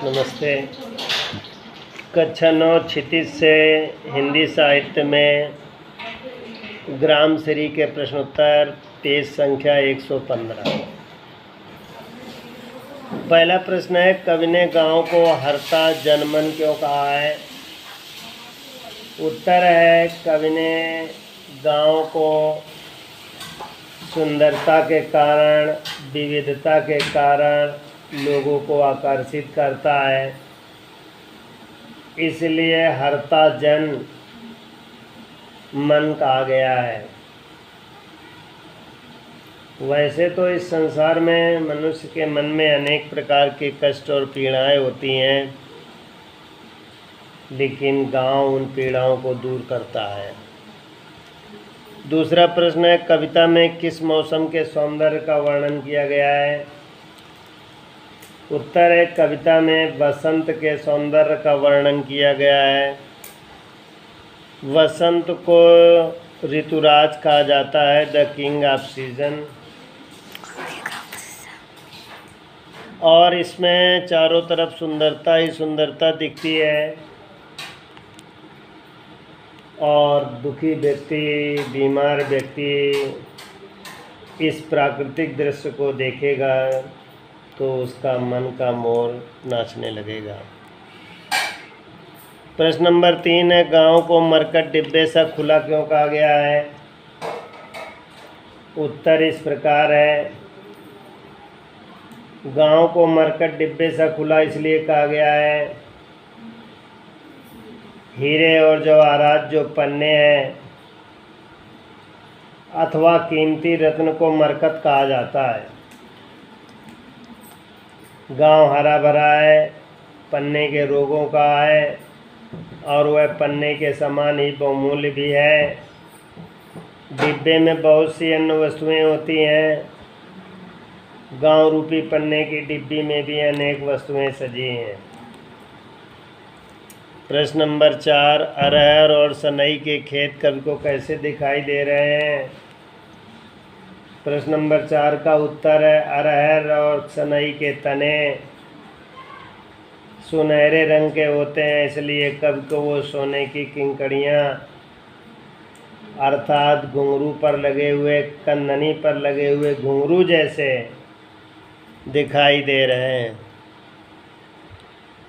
नमस्ते। कक्षा 9 क्षितिज से हिंदी साहित्य में ग्राम श्री के प्रश्नोत्तर पेज संख्या 115। पहला प्रश्न है, कवि ने गांव को हरता जनमन क्यों कहा है? उत्तर है, कवि ने गांव को सुंदरता के कारण, विविधता के कारण लोगों को आकर्षित करता है, इसलिए हरता जन मन कहा गया है। वैसे तो इस संसार में मनुष्य के मन में अनेक प्रकार के कष्ट और पीड़ाएं होती हैं, लेकिन गांव उन पीड़ाओं को दूर करता है। दूसरा प्रश्न है, कविता में किस मौसम के सौंदर्य का वर्णन किया गया है? उत्तर है, कविता में वसंत के सौंदर्य का वर्णन किया गया है। वसंत को ऋतुराज कहा जाता है, द किंग ऑफ सीजन। और इसमें चारों तरफ सुंदरता ही सुंदरता दिखती है, और दुखी व्यक्ति, बीमार व्यक्ति इस प्राकृतिक दृश्य को देखेगा तो उसका मन का मोर नाचने लगेगा। प्रश्न नंबर 3 है, गांव को मरकट डिब्बे सा खुला क्यों कहा गया है? उत्तर इस प्रकार है, गांव को मरकट डिब्बे सा खुला इसलिए कहा गया है, हीरे और जवाहरात जो पन्ने हैं अथवा कीमती रत्न को मरकत कहा जाता है। गांव हरा भरा है, पन्ने के रोगों का है, और वह पन्ने के समान ही बहुमूल्य भी है। डिब्बे में बहुत सी अन्य वस्तुएं होती हैं, गांव रूपी पन्ने की डिब्बी में भी अनेक वस्तुएं सजी हैं। प्रश्न नंबर 4, अरहर और सनई के खेत कवि को कैसे दिखाई दे रहे हैं? प्रश्न नंबर 4 का उत्तर है, अरहर और सनई के तने सुनहरे रंग के होते हैं, इसलिए कवि को वो सोने की किंकड़ियाँ अर्थात घुंघरू पर लगे हुए, कंदनी पर लगे हुए घुंघरू जैसे दिखाई दे रहे हैं।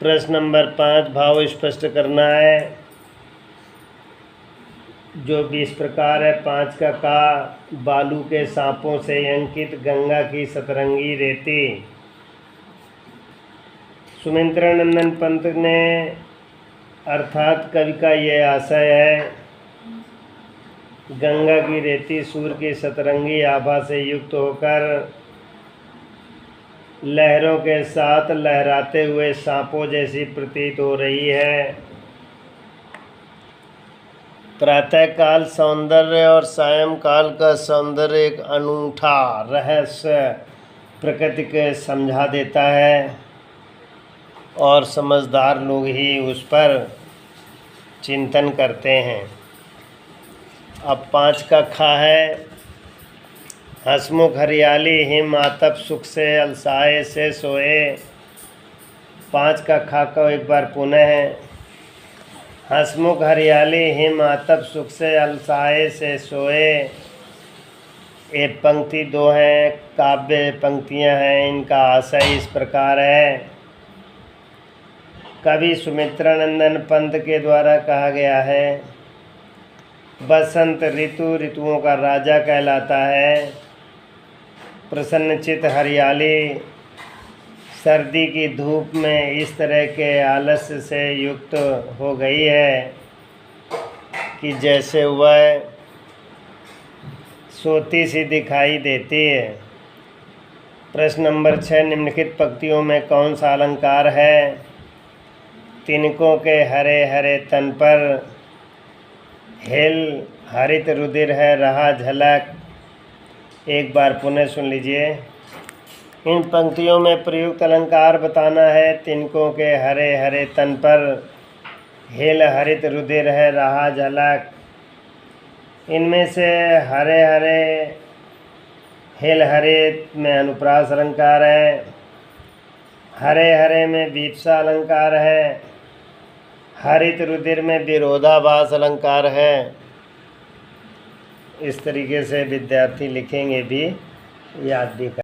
प्रश्न नंबर 5, भाव स्पष्ट करना है, जो भी इस प्रकार है। 5 का बालू के सांपों से अंकित गंगा की सतरंगी रेती। सुमित्रानंदन पंत ने अर्थात कवि का यह आशय है, गंगा की रेती सूर्य की सतरंगी आभा से युक्त होकर लहरों के साथ लहराते हुए सांपों जैसी प्रतीत हो रही है। प्रातःकाल सौंदर्य और सायंकाल का सौंदर्य एक अनूठा रहस्य प्रकृति के समझा देता है, और समझदार लोग ही उस पर चिंतन करते हैं। अब 5 का खा है, हंसमुख हरियाली हिम आतप सुख से अलसाए से सोए। 5 का खा को एक बार पुनः है, हंसमुख हरियाली हिम आतप सुख से अलसाए से सोए। एक पंक्ति 2 हैं, काव्य पंक्तियां हैं, इनका आशय इस प्रकार है। कवि सुमित्रानंदन पंत के द्वारा कहा गया है, बसंत ऋतु ऋतुओं का राजा कहलाता है। प्रसन्नचित हरियाली सर्दी की धूप में इस तरह के आलस्य से युक्त हो गई है कि जैसे वह सोती सी दिखाई देती है। प्रश्न नंबर 6, निम्नलिखित पंक्तियों में कौन सा अलंकार है? तिनकों के हरे हरे तन पर हेल हरित रुधिर है रहा झलक। एक बार पुनः सुन लीजिए। इन पंक्तियों में प्रयुक्त अलंकार बताना है। तिनकों के हरे हरे तन पर हेल हरित रुधिर है रहा झलक। इनमें से हरे हरे हेल हरित में अनुप्रास अलंकार है। हरे हरे में वीप्सा अलंकार है। हरित रुधिर में विरोधाभास अलंकार है। इस तरीके से विद्यार्थी लिखेंगे भी, याद भी कर